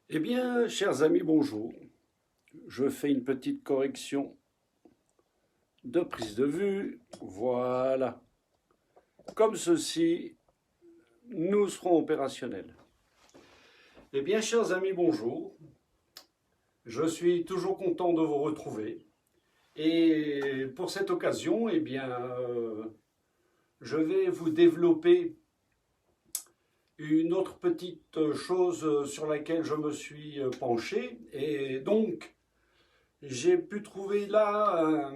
Eh bien, chers amis, bonjour. Je fais une petite correction de prise de vue. Voilà. Comme ceci, nous serons opérationnels. Eh bien, chers amis, bonjour. Je suis toujours content de vous retrouver. Et pour cette occasion, eh bien, je vais vous développer une autre petite chose sur laquelle je me suis penché. Et donc, j'ai pu trouver là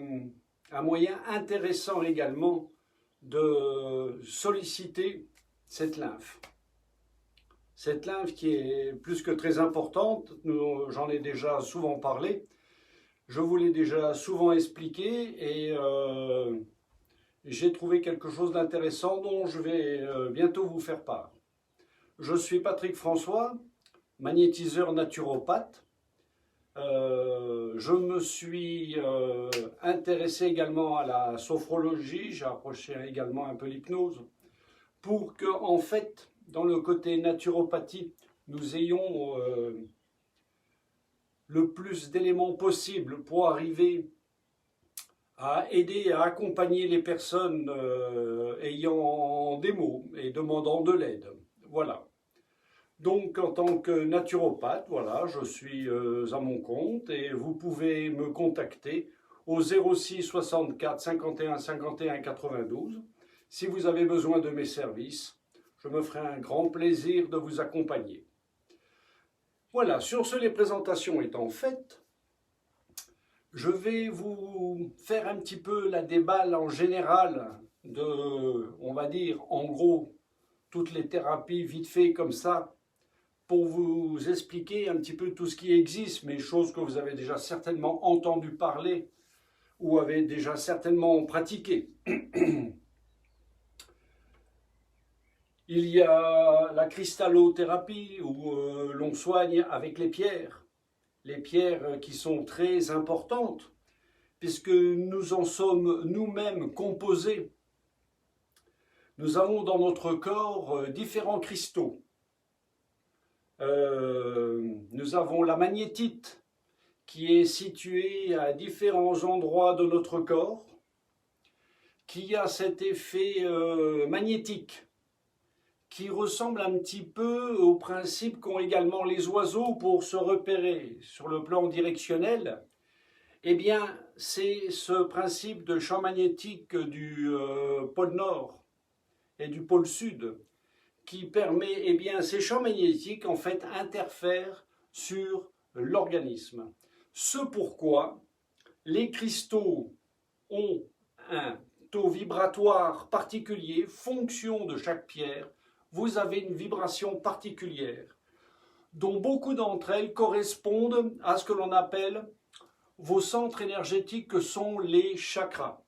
un moyen intéressant également de solliciter cette lymphe. Cette lymphe qui est plus que très importante, j'en ai déjà souvent parlé, je vous l'ai déjà souvent expliqué et j'ai trouvé quelque chose d'intéressant dont je vais bientôt vous faire part. Je suis Patrick François, magnétiseur naturopathe. Je me suis intéressé également à la sophrologie, j'ai approché également un peu l'hypnose, pour que, en fait, dans le côté naturopathie, nous ayons le plus d'éléments possible pour arriver à aider et à accompagner les personnes ayant des maux et demandant de l'aide. Voilà. Donc, en tant que naturopathe, voilà, je suis à mon compte et vous pouvez me contacter au 06 64 51 51 92 si vous avez besoin de mes services. Je me ferai un grand plaisir de vous accompagner. Voilà, sur ce, les présentations étant faites, je vais vous faire un petit peu la déballe en général de, on va dire, en gros, toutes les thérapies vite fait comme ça, pour vous expliquer un petit peu tout ce qui existe, mais choses que vous avez déjà certainement entendu parler ou avez déjà certainement pratiqué. Il y a la cristallothérapie où l'on soigne avec les pierres qui sont très importantes puisque nous en sommes nous-mêmes composés. Nous avons dans notre corps différents cristaux. Nous avons la magnétite qui est située à différents endroits de notre corps, qui a cet effet magnétique qui ressemble un petit peu au principe qu'ont également les oiseaux pour se repérer sur le plan directionnel. Eh bien, c'est ce principe de champ magnétique du pôle Nord et du pôle Sud qui permet, eh bien, ces champs magnétiques, en fait, interfèrent sur l'organisme. Ce pourquoi les cristaux ont un taux vibratoire particulier, fonction de chaque pierre. Vous avez une vibration particulière, dont beaucoup d'entre elles correspondent à ce que l'on appelle vos centres énergétiques que sont les chakras.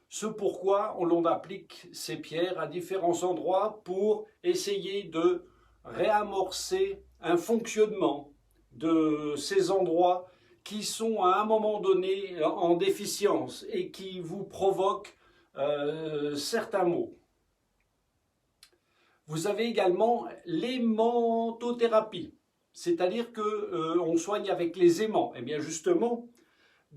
Ce pourquoi on applique ces pierres à différents endroits pour essayer de réamorcer un fonctionnement de ces endroits qui sont à un moment donné en déficience et qui vous provoquent certains maux. Vous avez également l'aimantothérapie, c'est-à-dire qu'on soigne avec les aimants. Et bien justement,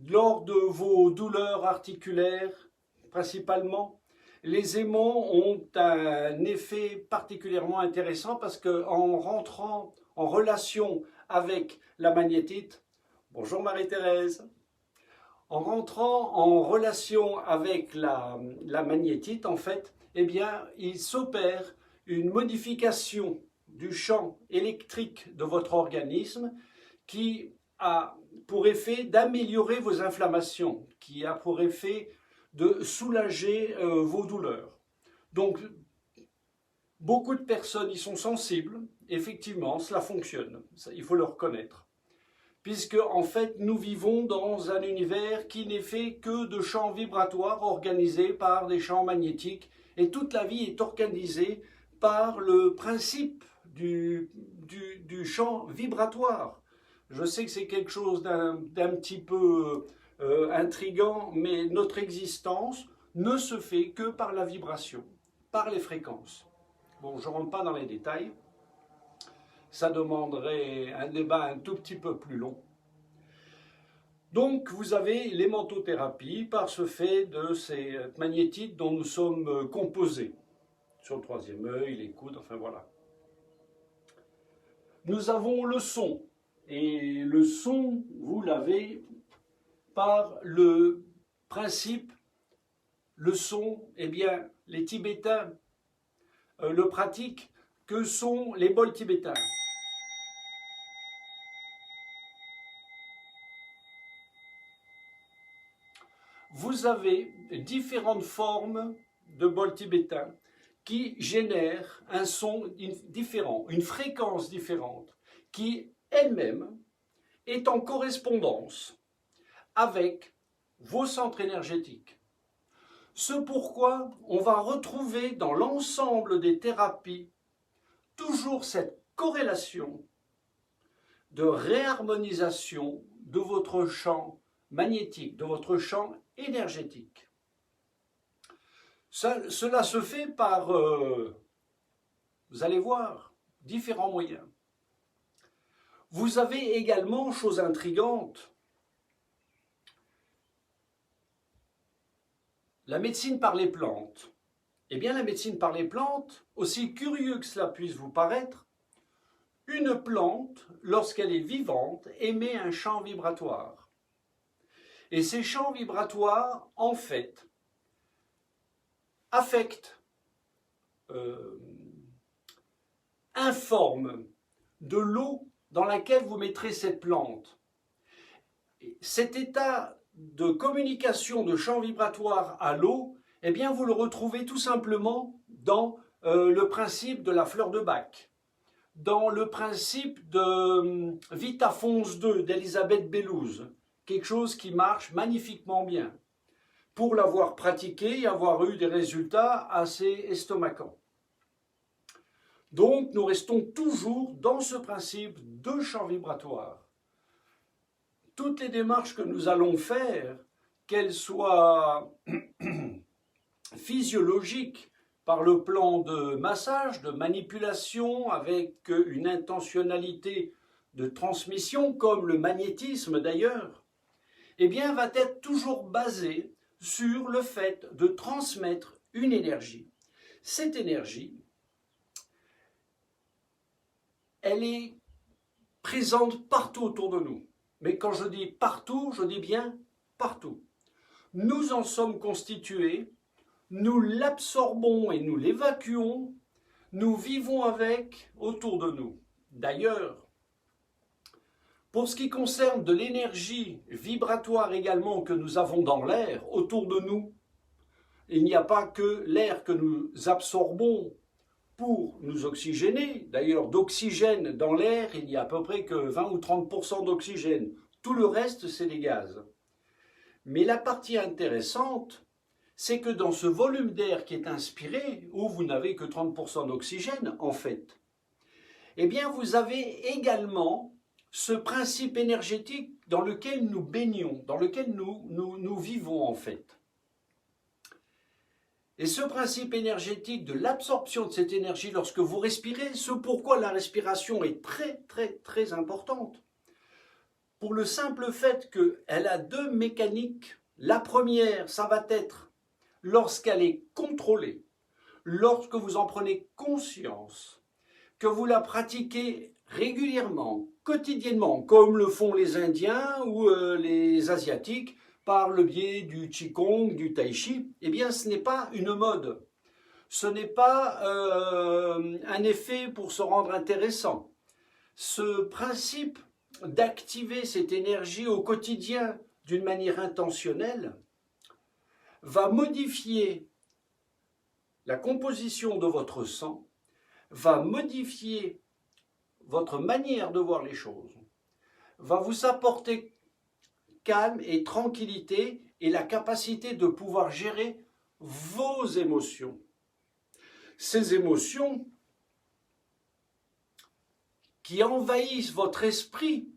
lors de vos douleurs articulaires, principalement, les aimants ont un effet particulièrement intéressant parce qu'en rentrant en relation avec la magnétite, bonjour Marie-Thérèse, en rentrant en relation avec la magnétite, en fait, eh bien, il s'opère une modification du champ électrique de votre organisme qui a pour effet d'améliorer vos inflammations, qui a pour effet de soulager vos douleurs. Donc, beaucoup de personnes y sont sensibles, effectivement, cela fonctionne, il faut le reconnaître. Puisque, en fait, nous vivons dans un univers qui n'est fait que de champs vibratoires organisés par des champs magnétiques, et toute la vie est organisée par le principe du champ vibratoire. Je sais que c'est quelque chose d'un petit peu intriguant, mais notre existence, ne se fait que par la vibration, par les fréquences. Bon, je ne rentre pas dans les détails, ça demanderait un débat un tout petit peu plus long. Donc, vous avez l'hématothérapie par ce fait de ces magnétites dont nous sommes composés. Sur le troisième œil, les coudes, enfin voilà. Nous avons le son. Et le son, vous l'avez par le principe, le son, eh bien, les Tibétains le pratiquent, que sont les bols tibétains. Vous avez différentes formes de bols tibétains qui génèrent un son différent, une fréquence différente, qui elle-même est en correspondance avec vos centres énergétiques. Ce pourquoi on va retrouver dans l'ensemble des thérapies toujours cette corrélation de réharmonisation de votre champ magnétique, de votre champ énergétique. Cela se fait par, vous allez voir, différents moyens. Vous avez également, chose intrigante, la médecine par les plantes. Eh bien, la médecine par les plantes, aussi curieux que cela puisse vous paraître, une plante, lorsqu'elle est vivante, émet un champ vibratoire. Et ces champs vibratoires, en fait, affectent, informent de l'eau dans laquelle vous mettrez cette plante. Cet état de communication de champ vibratoire à l'eau, eh bien, vous le retrouvez tout simplement dans le principe de la fleur de Bach, dans le principe de Vitaphons II d'Elisabeth Bellouz, quelque chose qui marche magnifiquement bien, pour l'avoir pratiqué et avoir eu des résultats assez estomacants. Donc, nous restons toujours dans ce principe de champ vibratoire. Toutes les démarches que nous allons faire, qu'elles soient physiologiques, par le plan de massage, de manipulation, avec une intentionnalité de transmission, comme le magnétisme d'ailleurs, eh bien, va être toujours basée sur le fait de transmettre une énergie. Cette énergie, elle est présente partout autour de nous. Mais quand je dis partout, je dis bien partout. Nous en sommes constitués, nous l'absorbons et nous l'évacuons, nous vivons avec autour de nous. D'ailleurs, pour ce qui concerne de l'énergie vibratoire également que nous avons dans l'air autour de nous, il n'y a pas que l'air que nous absorbons pour nous oxygéner. D'ailleurs, d'oxygène dans l'air, il n'y a à peu près que 20 ou 30% d'oxygène. Tout le reste, c'est des gaz. Mais la partie intéressante, c'est que dans ce volume d'air qui est inspiré, où vous n'avez que 30% d'oxygène, en fait, eh bien, vous avez également ce principe énergétique dans lequel nous baignons, dans lequel nous vivons, en fait. Et ce principe énergétique de l'absorption de cette énergie lorsque vous respirez, ce pourquoi la respiration est très importante. Pour le simple fait qu'elle a deux mécaniques. La première, ça va être lorsqu'elle est contrôlée, lorsque vous en prenez conscience, que vous la pratiquez régulièrement, quotidiennement, comme le font les Indiens ou les Asiatiques, par le biais du Qigong, du Tai Chi, eh bien ce n'est pas une mode. Ce n'est pas un effet pour se rendre intéressant. Ce principe d'activer cette énergie au quotidien d'une manière intentionnelle va modifier la composition de votre sang, va modifier votre manière de voir les choses, va vous apporter calme et tranquillité et la capacité de pouvoir gérer vos émotions. Ces émotions qui envahissent votre esprit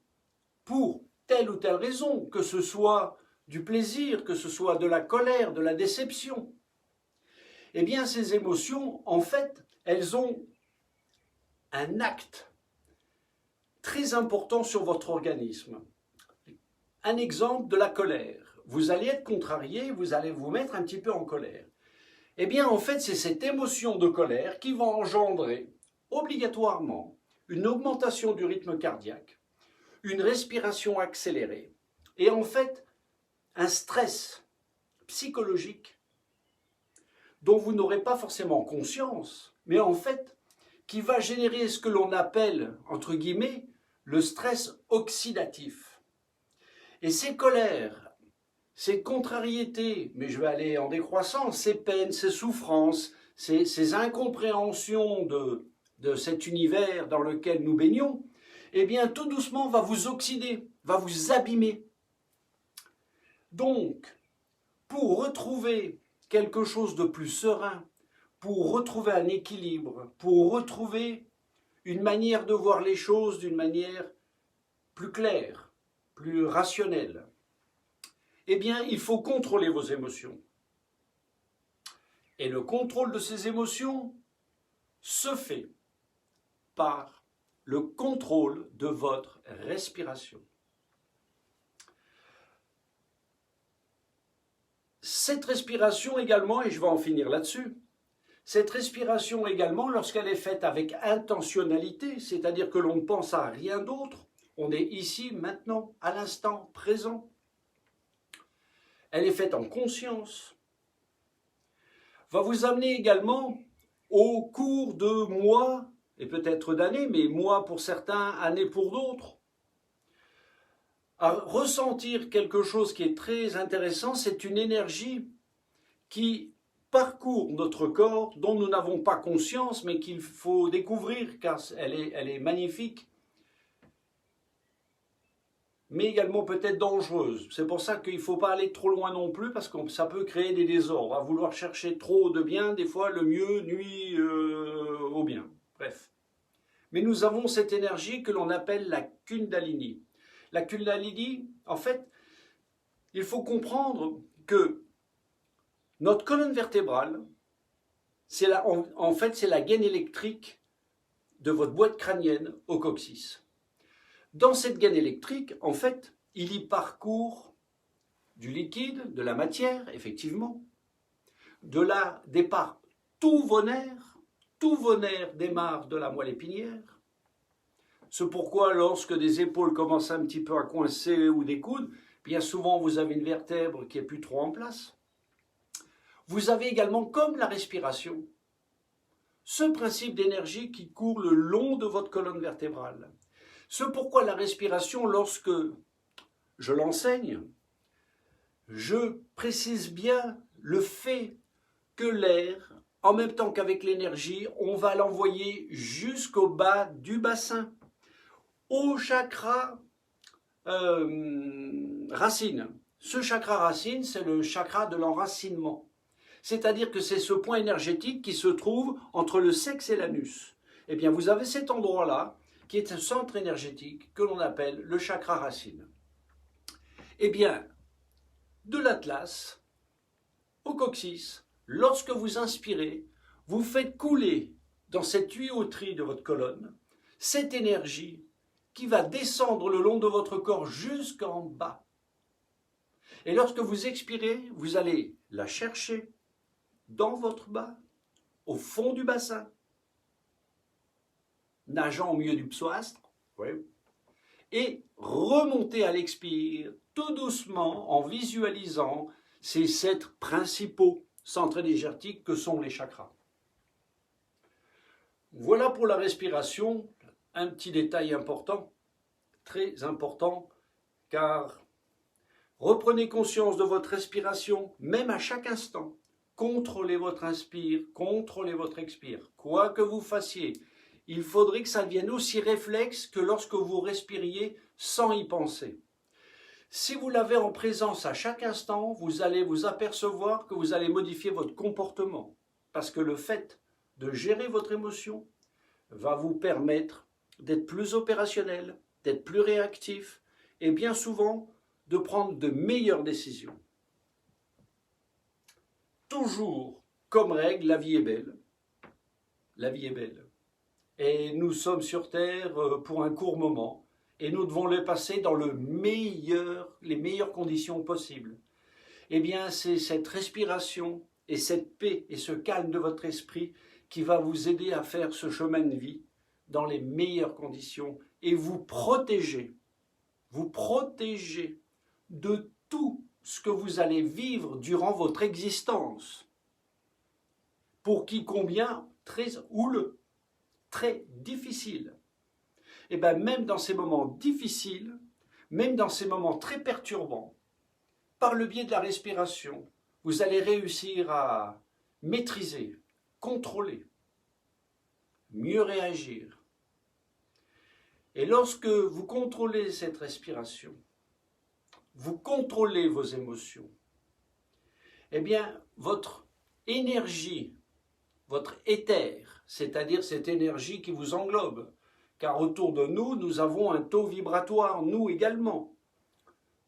pour telle ou telle raison, que ce soit du plaisir, que ce soit de la colère, de la déception, Eh bien, ces émotions, en fait, elles ont un acte très important sur votre organisme. Un exemple de la colère. Vous allez être contrarié, vous allez vous mettre un petit peu en colère. Eh bien, en fait, c'est cette émotion de colère qui va engendrer obligatoirement une augmentation du rythme cardiaque, une respiration accélérée et en fait un stress psychologique dont vous n'aurez pas forcément conscience, mais en fait qui va générer ce que l'on appelle, entre guillemets, le stress oxydatif. Et ces colères, ces contrariétés, mais je vais aller en décroissance, ces peines, ces souffrances, ces incompréhensions de cet univers dans lequel nous baignons, eh bien tout doucement va vous oxyder, va vous abîmer. Donc, pour retrouver quelque chose de plus serein, pour retrouver un équilibre, pour retrouver une manière de voir les choses d'une manière plus claire, plus rationnelle, eh bien, il faut contrôler vos émotions. Et le contrôle de ces émotions se fait par le contrôle de votre respiration. Cette respiration également, et je vais en finir là-dessus, cette respiration également, lorsqu'elle est faite avec intentionnalité, c'est-à-dire que l'on ne pense à rien d'autre, on est ici, maintenant, à l'instant présent, elle est faite en conscience, va vous amener également au cours de mois, et peut-être d'années, mais mois pour certains, années pour d'autres, à ressentir quelque chose qui est très intéressant, c'est une énergie qui parcourt notre corps, dont nous n'avons pas conscience, mais qu'il faut découvrir, car elle est magnifique, mais également peut-être dangereuse. C'est pour ça qu'il ne faut pas aller trop loin non plus, parce que ça peut créer des désordres. À vouloir chercher trop de bien, des fois le mieux nuit au bien. Bref. Mais nous avons cette énergie que l'on appelle la Kundalini. La Kundalini, en fait, il faut comprendre que notre colonne vertébrale, en fait, c'est la gaine électrique de votre boîte crânienne au coccyx. Dans cette gaine électrique, en fait, il y parcourt du liquide, de la matière, effectivement. De là départ tous vos nerfs démarrent de la moelle épinière. C'est pourquoi lorsque des épaules commencent un petit peu à coincer ou des coudes, bien souvent vous avez une vertèbre qui n'est plus trop en place. Vous avez également, comme la respiration, ce principe d'énergie qui court le long de votre colonne vertébrale. C'est pourquoi la respiration, lorsque je l'enseigne, je précise bien le fait que l'air, en même temps qu'avec l'énergie, on va l'envoyer jusqu'au bas du bassin, au chakra racine. Ce chakra racine, c'est le chakra de l'enracinement. C'est-à-dire que c'est ce point énergétique qui se trouve entre le sexe et l'anus. Eh bien, vous avez cet endroit-là, qui est un centre énergétique que l'on appelle le chakra racine. Eh bien, de l'atlas au coccyx, lorsque vous inspirez, vous faites couler dans cette tuyauterie de votre colonne cette énergie qui va descendre le long de votre corps jusqu'en bas. Et lorsque vous expirez, vous allez la chercher dans votre bas, au fond du bassin, nageant au milieu du psoastre, et remonter à l'expire, tout doucement, en visualisant ces 7 principaux centres énergétiques que sont les chakras. Voilà pour la respiration, un petit détail important, très important, car reprenez conscience de votre respiration, même à chaque instant. Contrôlez votre inspire, contrôlez votre expire. Quoi que vous fassiez, il faudrait que ça devienne aussi réflexe que lorsque vous respiriez sans y penser. Si vous l'avez en présence à chaque instant, vous allez vous apercevoir que vous allez modifier votre comportement. Parce que le fait de gérer votre émotion va vous permettre d'être plus opérationnel, d'être plus réactif et bien souvent de prendre de meilleures décisions. Toujours comme règle, la vie est belle. La vie est belle. Et nous sommes sur Terre pour un court moment. Et nous devons le passer dans les meilleures conditions possibles. Eh bien, c'est cette respiration et cette paix et ce calme de votre esprit qui va vous aider à faire ce chemin de vie dans les meilleures conditions et vous protéger de tout ce que vous allez vivre durant votre existence, pour qui combien très houleux, très difficile. Et bien même dans ces moments difficiles, même dans ces moments très perturbants, par le biais de la respiration, vous allez réussir à maîtriser, contrôler, mieux réagir. Et lorsque vous contrôlez cette respiration, vous contrôlez vos émotions, eh bien, votre énergie, votre éther, c'est-à-dire cette énergie qui vous englobe, car autour de nous, nous avons un taux vibratoire, nous également.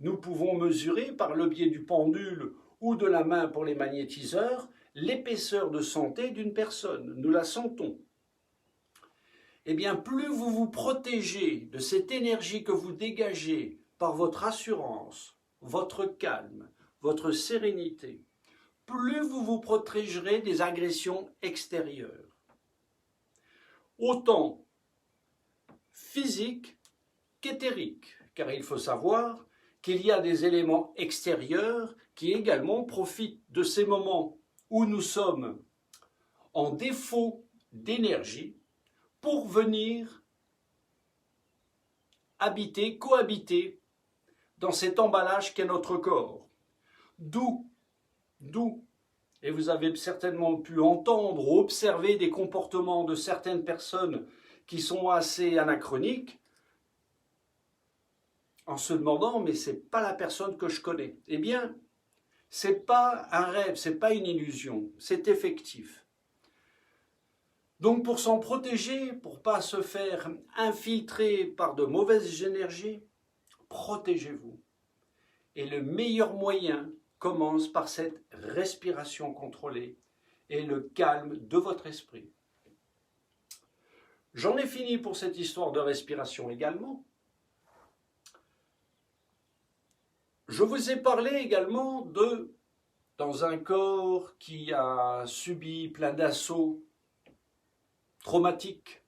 Nous pouvons mesurer par le biais du pendule ou de la main pour les magnétiseurs l'épaisseur de santé d'une personne. Nous la sentons. Eh bien, plus vous vous protégez de cette énergie que vous dégagez par votre assurance, votre calme, votre sérénité, plus vous vous protégerez des agressions extérieures. Autant physiques qu'éthériques, car il faut savoir qu'il y a des éléments extérieurs qui également profitent de ces moments où nous sommes en défaut d'énergie pour venir habiter, cohabiter dans cet emballage qu'est notre corps. D'où, et vous avez certainement pu entendre ou observer des comportements de certaines personnes qui sont assez anachroniques, en se demandant, mais ce n'est pas la personne que je connais. Eh bien, ce n'est pas un rêve, ce n'est pas une illusion, c'est effectif. Donc pour s'en protéger, pour ne pas se faire infiltrer par de mauvaises énergies, protégez-vous. Et le meilleur moyen commence par cette respiration contrôlée et le calme de votre esprit. J'en ai fini pour cette histoire de respiration également. Je vous ai parlé également dans un corps qui a subi plein d'assauts traumatiques,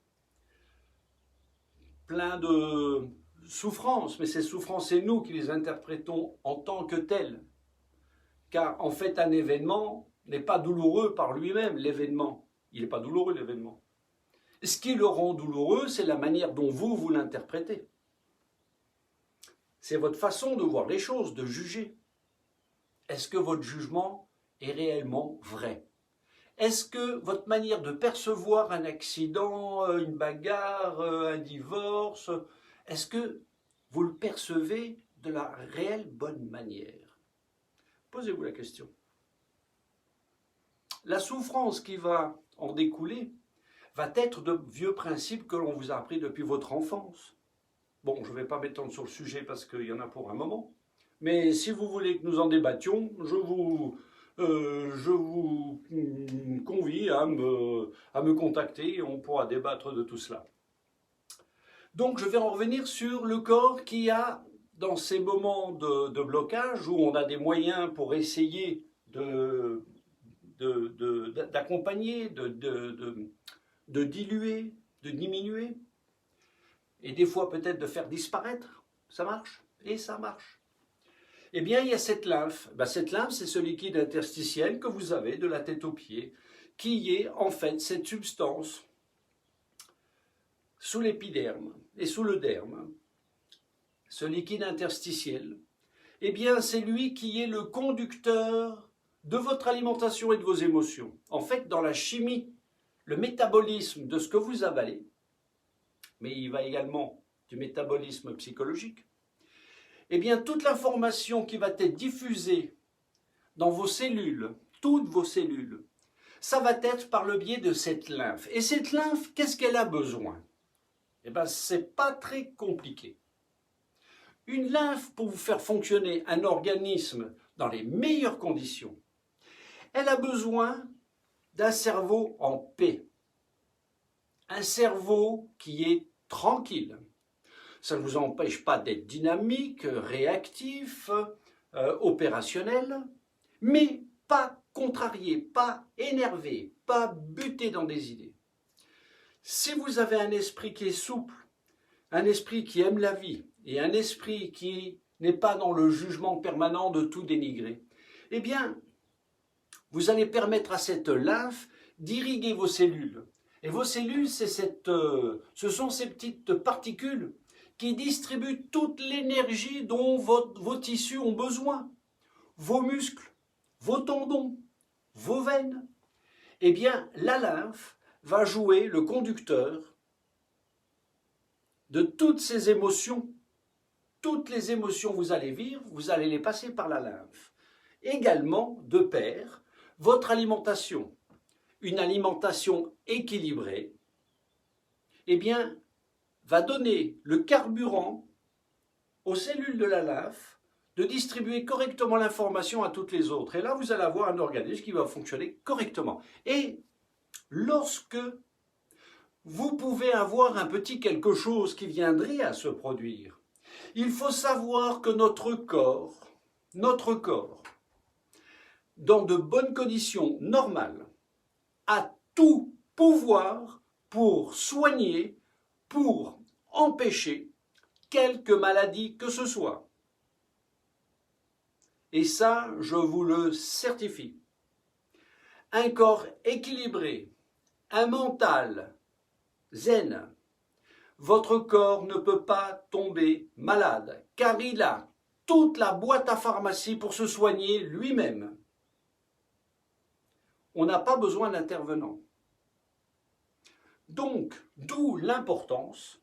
plein de souffrances, mais ces souffrances, c'est nous qui les interprétons en tant que telles. Car en fait, un événement n'est pas douloureux par lui-même, l'événement. Il n'est pas douloureux, l'événement. Ce qui le rend douloureux, c'est la manière dont vous l'interprétez. C'est votre façon de voir les choses, de juger. Est-ce que votre jugement est réellement vrai? Est-ce que votre manière de percevoir un accident, une bagarre, un divorce, est-ce que vous le percevez de la réelle bonne manière? Posez-vous la question. La souffrance qui va en découler va être de vieux principes que l'on vous a appris depuis votre enfance. Bon, je ne vais pas m'étendre sur le sujet parce qu'il y en a pour un moment. Mais si vous voulez que nous en débattions, je vous convie à me contacter et on pourra débattre de tout cela. Donc je vais en revenir sur le corps qui a, dans ces moments de blocage, où on a des moyens pour essayer d'accompagner, de diluer, de diminuer, et des fois peut-être de faire disparaître, ça marche, et ça marche. Eh bien, il y a cette lymphe. Cette lymphe, c'est ce liquide interstitiel que vous avez de la tête aux pieds, qui est en fait cette substance sous l'épiderme et sous le derme. Ce liquide interstitiel, eh bien, c'est lui qui est le conducteur de votre alimentation et de vos émotions. En fait, dans la chimie, le métabolisme de ce que vous avalez, mais il va également du métabolisme psychologique, eh bien, toute l'information qui va être diffusée dans vos cellules, toutes vos cellules, ça va être par le biais de cette lymphe. Et cette lymphe, qu'est-ce qu'elle a besoin? Eh bien, c'est pas très compliqué. Une lymphe, pour vous faire fonctionner un organisme dans les meilleures conditions, elle a besoin d'un cerveau en paix. Un cerveau qui est tranquille. Ça ne vous empêche pas d'être dynamique, réactif, opérationnel, mais pas contrarié, pas énervé, pas buté dans des idées. Si vous avez un esprit qui est souple, un esprit qui aime la vie et un esprit qui n'est pas dans le jugement permanent de tout dénigrer, eh bien, vous allez permettre à cette lymphe d'irriguer vos cellules. Et vos cellules, ce sont ces petites particules qui distribuent toute l'énergie dont vos tissus ont besoin. Vos muscles, vos tendons, vos veines. Eh bien, la lymphe va jouer le conducteur de toutes ces émotions. Toutes les émotions que vous allez vivre, vous allez les passer par la lymphe. Également, de pair, votre alimentation, une alimentation équilibrée, eh bien, va donner le carburant aux cellules de la lymphe de distribuer correctement l'information à toutes les autres. Et là, vous allez avoir un organisme qui va fonctionner correctement. Et lorsque vous pouvez avoir un petit quelque chose qui viendrait à se produire, il faut savoir que notre corps, dans de bonnes conditions normales, a tout pouvoir pour soigner, pour empêcher quelque maladie que ce soit. Et ça, je vous le certifie. Un corps équilibré, un mental zen, votre corps ne peut pas tomber malade, car il a toute la boîte à pharmacie pour se soigner lui-même. On n'a pas besoin d'intervenants. Donc, d'où l'importance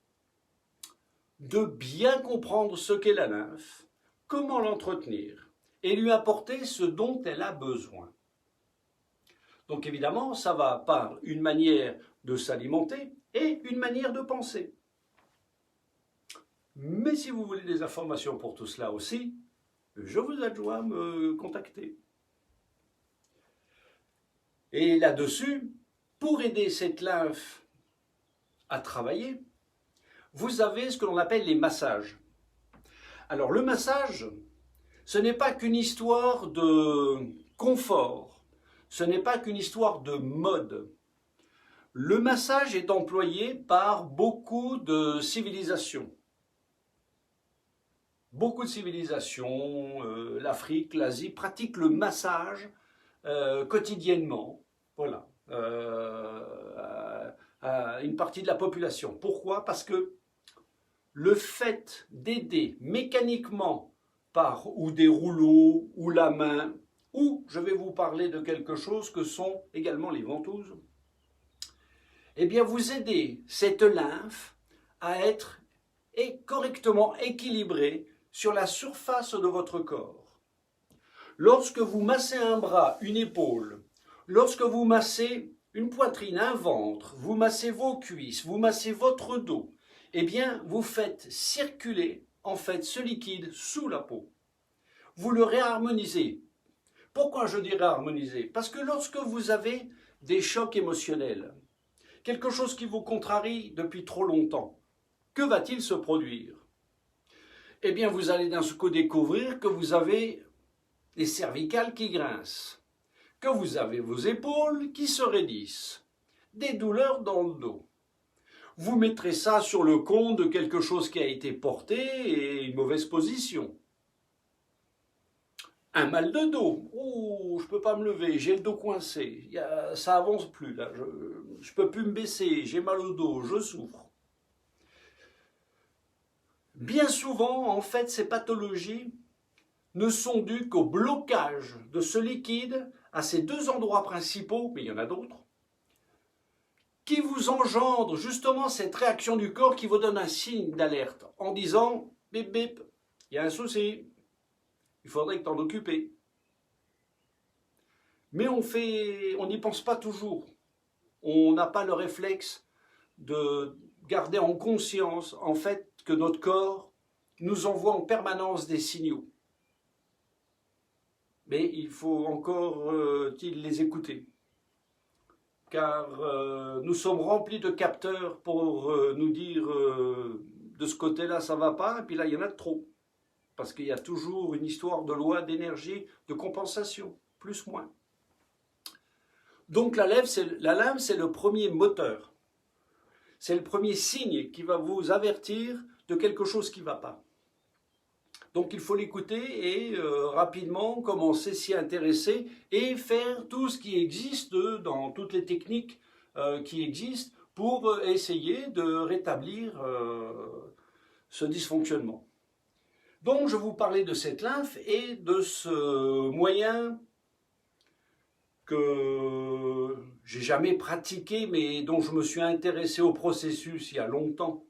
de bien comprendre ce qu'est la lymphe, comment l'entretenir et lui apporter ce dont elle a besoin. Donc évidemment, ça va par une manière de s'alimenter et une manière de penser. Mais si vous voulez des informations pour tout cela aussi, je vous adjoins à me contacter. Et là-dessus, pour aider cette lymphe à travailler, vous avez ce que l'on appelle les massages. Alors le massage, ce n'est pas qu'une histoire de confort, ce n'est pas qu'une histoire de mode. Le massage est employé par beaucoup de civilisations. Beaucoup de civilisations, l'Afrique, l'Asie, pratiquent le massage quotidiennement. Voilà. Une partie de la population. Pourquoi? Parce que le fait d'aider mécaniquement par ou des rouleaux ou la main, ou je vais vous parler de quelque chose que sont également les ventouses, eh bien vous aidez cette lymphe à être correctement équilibrée sur la surface de votre corps. Lorsque vous massez un bras, une épaule, lorsque vous massez une poitrine, un ventre, vous massez vos cuisses, vous massez votre dos, eh bien, vous faites circuler, en fait, ce liquide sous la peau. Vous le réharmonisez. Pourquoi je dis réharmoniser? Parce que lorsque vous avez des chocs émotionnels, quelque chose qui vous contrarie depuis trop longtemps, que va-t-il se produire? Eh bien, vous allez d'un coup découvrir que vous avez les cervicales qui grincent, que vous avez vos épaules qui se raidissent, des douleurs dans le dos. Vous mettrez ça sur le compte de quelque chose qui a été porté et une mauvaise position. Un mal de dos. Oh, je ne peux pas me lever, j'ai le dos coincé. Ça avance plus là. Je ne peux plus me baisser, j'ai mal au dos, je souffre. Bien souvent, en fait, ces pathologies ne sont dues qu'au blocage de ce liquide à ces deux endroits principaux, mais il y en a d'autres, qui vous engendre justement cette réaction du corps qui vous donne un signe d'alerte en disant « bip bip, il y a un souci, il faudrait que t'en occupes ». Mais on n'y pense pas toujours. On n'a pas le réflexe de garder en conscience en fait que notre corps nous envoie en permanence des signaux. Mais il faut encore les écouter. car nous sommes remplis de capteurs pour nous dire de ce côté-là ça va pas, et puis là il y en a trop. Parce qu'il y a toujours une histoire de loi d'énergie, de compensation, plus moins. Donc la lame, c'est le premier moteur. C'est le premier signe qui va vous avertir de quelque chose qui ne va pas. Donc il faut l'écouter et rapidement commencer à s'y intéresser et faire tout ce qui existe dans toutes les techniques qui existent pour essayer de rétablir ce dysfonctionnement. Donc je vous parlais de cette lymphe et de ce moyen que j'ai jamais pratiqué mais dont je me suis intéressé au processus il y a longtemps.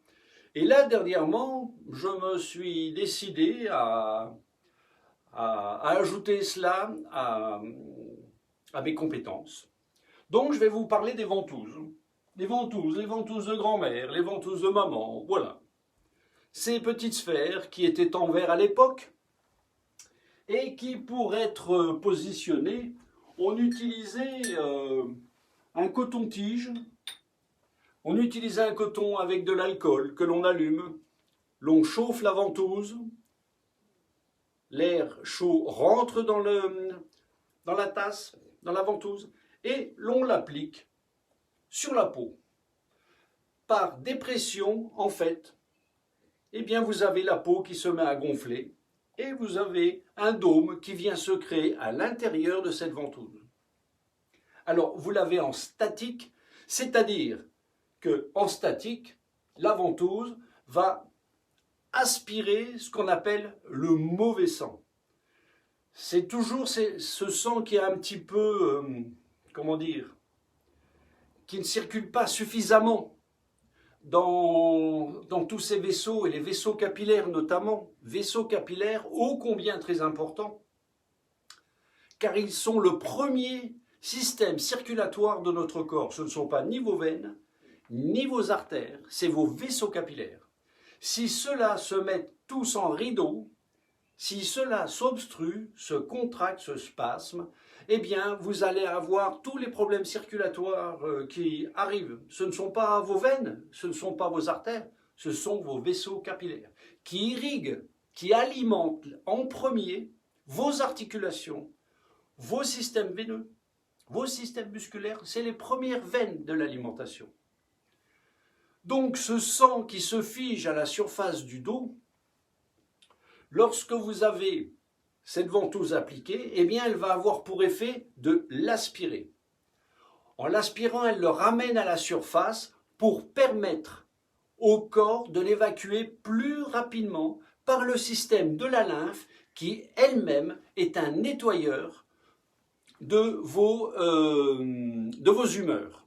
Et là, dernièrement, je me suis décidé à ajouter cela à mes compétences. Donc, je vais vous parler des ventouses. Les ventouses de grand-mère, les ventouses de maman, voilà. Ces petites sphères qui étaient en verre à l'époque et qui, pour être positionnées, on utilisait un coton-tige. On utilisait un coton avec de l'alcool que l'on allume, l'on chauffe la ventouse, l'air chaud rentre dans la tasse, dans la ventouse, et l'on l'applique sur la peau. Par dépression, en fait, eh bien vous avez la peau qui se met à gonfler et vous avez un dôme qui vient se créer à l'intérieur de cette ventouse. Alors, vous l'avez en statique, c'est-à-dire qu'en statique, la ventouse va aspirer ce qu'on appelle le mauvais sang. C'est toujours ce sang qui est un petit peu, comment dire, qui ne circule pas suffisamment dans tous ces vaisseaux, et les vaisseaux capillaires notamment, vaisseaux capillaires ô combien très importants, car ils sont le premier système circulatoire de notre corps. Ce ne sont pas ni vos veines, ni vos artères, c'est vos vaisseaux capillaires. Si ceux-là se mettent tous en rideau, si cela s'obstrue, se contracte, se spasme, eh bien, vous allez avoir tous les problèmes circulatoires qui arrivent. Ce ne sont pas vos veines, ce ne sont pas vos artères, ce sont vos vaisseaux capillaires qui irriguent, qui alimentent en premier vos articulations, vos systèmes veineux, vos systèmes musculaires. C'est les premières veines de l'alimentation. Donc, ce sang qui se fige à la surface du dos, lorsque vous avez cette ventouse appliquée, eh bien, elle va avoir pour effet de l'aspirer. En l'aspirant, elle le ramène à la surface pour permettre au corps de l'évacuer plus rapidement par le système de la lymphe qui elle-même est un nettoyeur de vos humeurs.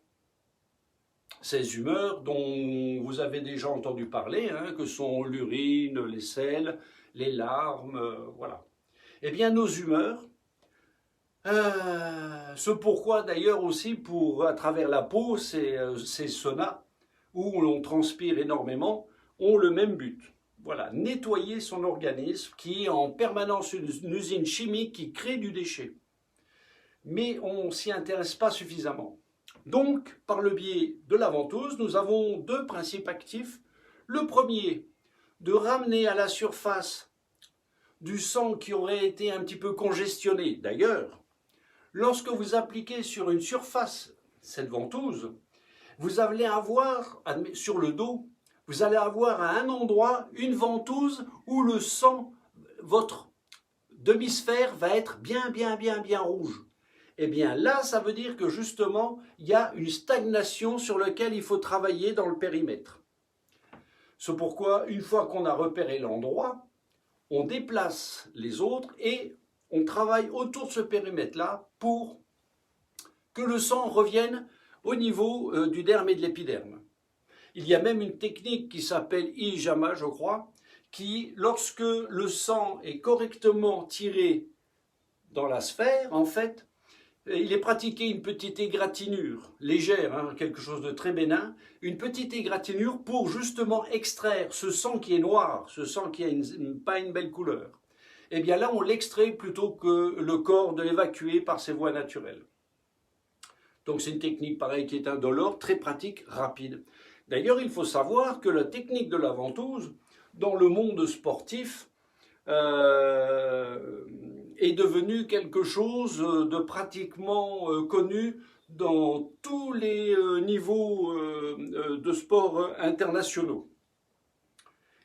Ces humeurs dont vous avez déjà entendu parler, que sont l'urine, les selles, les larmes, voilà. Eh bien, nos humeurs, ce pourquoi d'ailleurs aussi à travers la peau, ces saunas où l'on transpire énormément, ont le même but. Voilà, nettoyer son organisme qui est en permanence une usine chimique qui crée du déchet. Mais on ne s'y intéresse pas suffisamment. Donc, par le biais de la ventouse, nous avons deux principes actifs. Le premier, de ramener à la surface du sang qui aurait été un petit peu congestionné. D'ailleurs, lorsque vous appliquez sur une surface cette ventouse, vous allez avoir, sur le dos, vous allez avoir à un endroit une ventouse où le sang, votre demi-sphère va être bien rouge. Eh bien là, ça veut dire que justement, il y a une stagnation sur laquelle il faut travailler dans le périmètre. C'est pourquoi, une fois qu'on a repéré l'endroit, on déplace les autres et on travaille autour de ce périmètre-là pour que le sang revienne au niveau du derme et de l'épiderme. Il y a même une technique qui s'appelle hijama, je crois, qui, lorsque le sang est correctement tiré dans la sphère, en fait, il est pratiqué une petite égratignure légère, quelque chose de très bénin, une petite égratignure pour justement extraire ce sang qui est noir, ce sang qui n'a pas une belle couleur. Eh bien là, on l'extrait plutôt que le corps de l'évacuer par ses voies naturelles. Donc c'est une technique pareille qui est indolore, très pratique, rapide. D'ailleurs, il faut savoir que la technique de la ventouse, dans le monde sportif, est devenue quelque chose de pratiquement connu dans tous les niveaux de sport internationaux.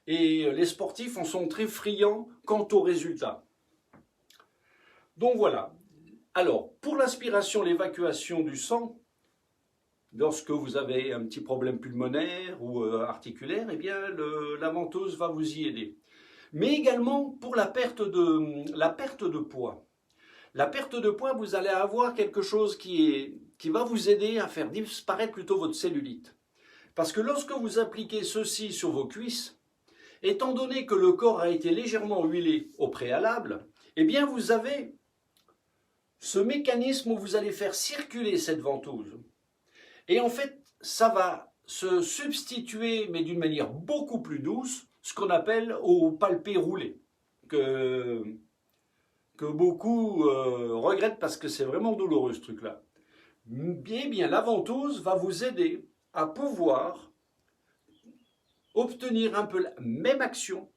Et les sportifs en sont très friands quant aux résultats. Donc voilà. Alors, pour l'aspiration, l'évacuation du sang, lorsque vous avez un petit problème pulmonaire ou articulaire, eh bien, la ventouse va vous y aider. Mais également pour la perte de poids. La perte de poids, vous allez avoir quelque chose qui va vous aider à faire disparaître plutôt votre cellulite. Parce que lorsque vous appliquez ceci sur vos cuisses, étant donné que le corps a été légèrement huilé au préalable, eh bien vous avez ce mécanisme où vous allez faire circuler cette ventouse. Et en fait, ça va se substituer, mais d'une manière beaucoup plus douce, ce qu'on appelle au palpé roulé, que beaucoup regrettent parce que c'est vraiment douloureux ce truc-là. Eh bien, la ventouse va vous aider à pouvoir obtenir un peu la même action.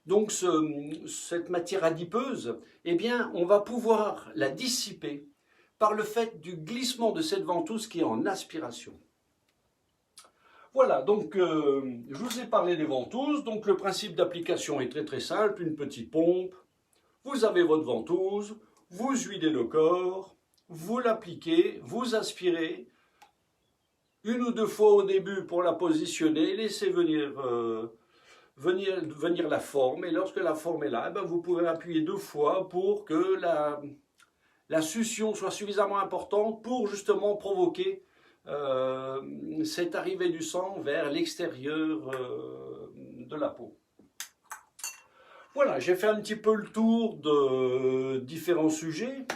Donc cette matière adipeuse, eh bien, on va pouvoir la dissiper par le fait du glissement de cette ventouse qui est en aspiration. Voilà, donc je vous ai parlé des ventouses. Donc le principe d'application est très très simple, une petite pompe. Vous avez votre ventouse, vous huilez le corps, vous l'appliquez, vous aspirez. Une ou deux fois au début pour la positionner, laissez venir la forme. Et lorsque la forme est là, ben vous pouvez appuyer 2 fois pour que la succion soit suffisamment importante pour justement provoquer cette arrivée du sang vers l'extérieur de la peau. Voilà, j'ai fait un petit peu le tour de différents sujets.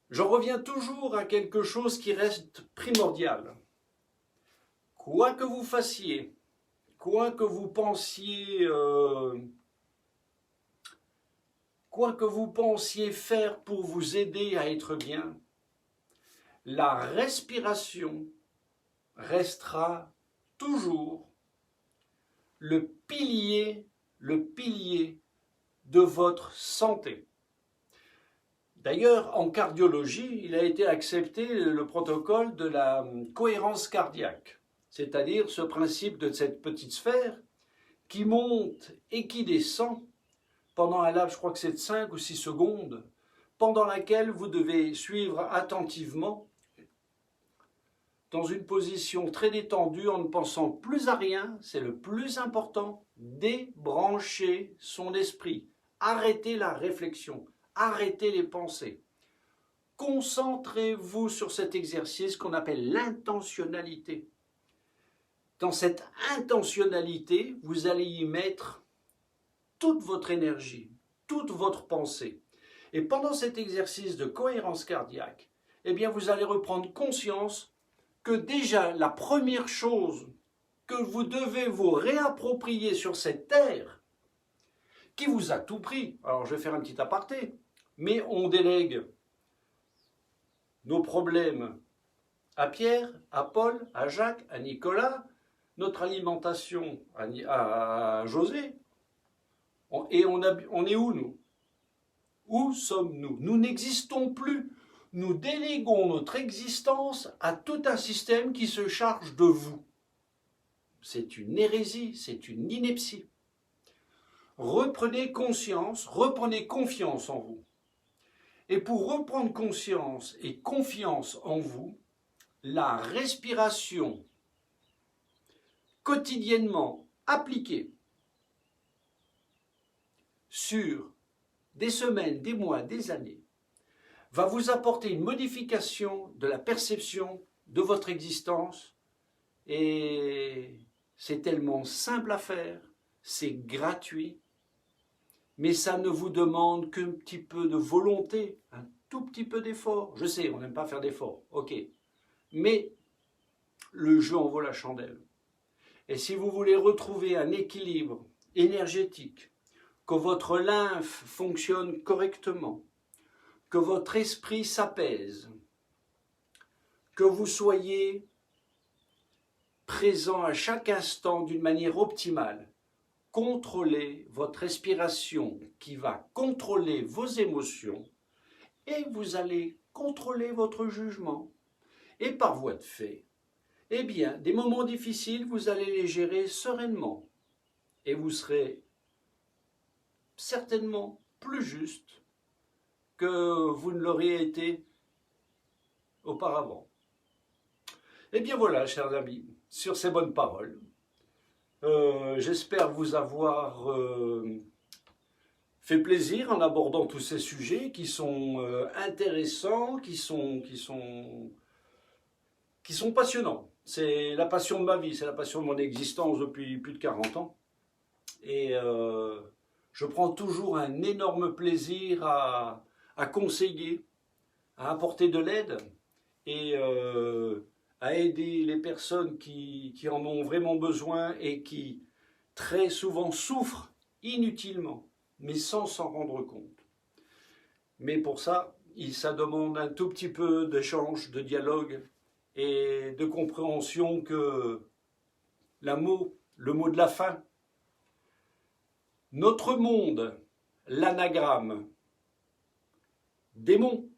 Je reviens toujours à quelque chose qui reste primordial. Quoi que vous fassiez, quoi que vous pensiez faire pour vous aider à être bien, la respiration restera toujours le pilier de votre santé. D'ailleurs, en cardiologie, il a été accepté le protocole de la cohérence cardiaque, c'est-à-dire ce principe de cette petite sphère qui monte et qui descend pendant un laps, je crois que c'est de 5 ou 6 secondes, pendant laquelle vous devez suivre attentivement dans une position très détendue en ne pensant plus à rien, c'est le plus important, débrancher son esprit, arrêter la réflexion, arrêter les pensées. Concentrez-vous sur cet exercice qu'on appelle l'intentionnalité. Dans cette intentionnalité, vous allez y mettre toute votre énergie, toute votre pensée. Et pendant cet exercice de cohérence cardiaque, eh bien vous allez reprendre conscience que déjà la première chose que vous devez vous réapproprier sur cette terre, qui vous a tout pris, alors je vais faire un petit aparté, mais on délègue nos problèmes à Pierre, à Paul, à Jacques, à Nicolas, notre alimentation à José, et on est où nous? Où sommes-nous? Nous n'existons plus. Nous déléguons notre existence à tout un système qui se charge de vous. C'est une hérésie, c'est une ineptie. Reprenez conscience, reprenez confiance en vous. Et pour reprendre conscience et confiance en vous, la respiration quotidiennement appliquée sur des semaines, des mois, des années, va vous apporter une modification de la perception de votre existence et c'est tellement simple à faire, c'est gratuit, mais ça ne vous demande qu'un petit peu de volonté, un tout petit peu d'effort. Je sais, on n'aime pas faire d'effort, ok, mais le jeu en vaut la chandelle. Et si vous voulez retrouver un équilibre énergétique, que votre lymphe fonctionne correctement, que votre esprit s'apaise, que vous soyez présent à chaque instant d'une manière optimale. Contrôlez votre respiration qui va contrôler vos émotions et vous allez contrôler votre jugement. Et par voie de fait, eh bien, des moments difficiles, vous allez les gérer sereinement et vous serez certainement plus juste que vous ne l'auriez été auparavant. Eh bien voilà, chers amis, sur ces bonnes paroles, j'espère vous avoir fait plaisir en abordant tous ces sujets qui sont intéressants, qui sont passionnants. C'est la passion de ma vie, c'est la passion de mon existence depuis plus de 40 ans. Et je prends toujours un énorme plaisir à conseiller, à apporter de l'aide et à aider les personnes qui en ont vraiment besoin et qui très souvent souffrent inutilement, mais sans s'en rendre compte. Mais pour ça, ça demande un tout petit peu d'échange, de dialogue et de compréhension que le mot de la fin, notre monde, l'anagramme, démon,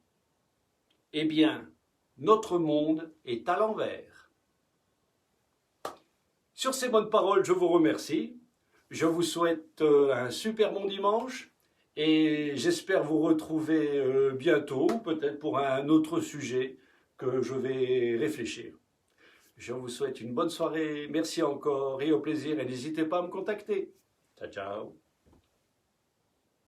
eh bien, notre monde est à l'envers. Sur ces bonnes paroles, je vous remercie. Je vous souhaite un super bon dimanche et j'espère vous retrouver bientôt, peut-être pour un autre sujet que je vais réfléchir. Je vous souhaite une bonne soirée, merci encore et au plaisir et n'hésitez pas à me contacter. Ciao, ciao.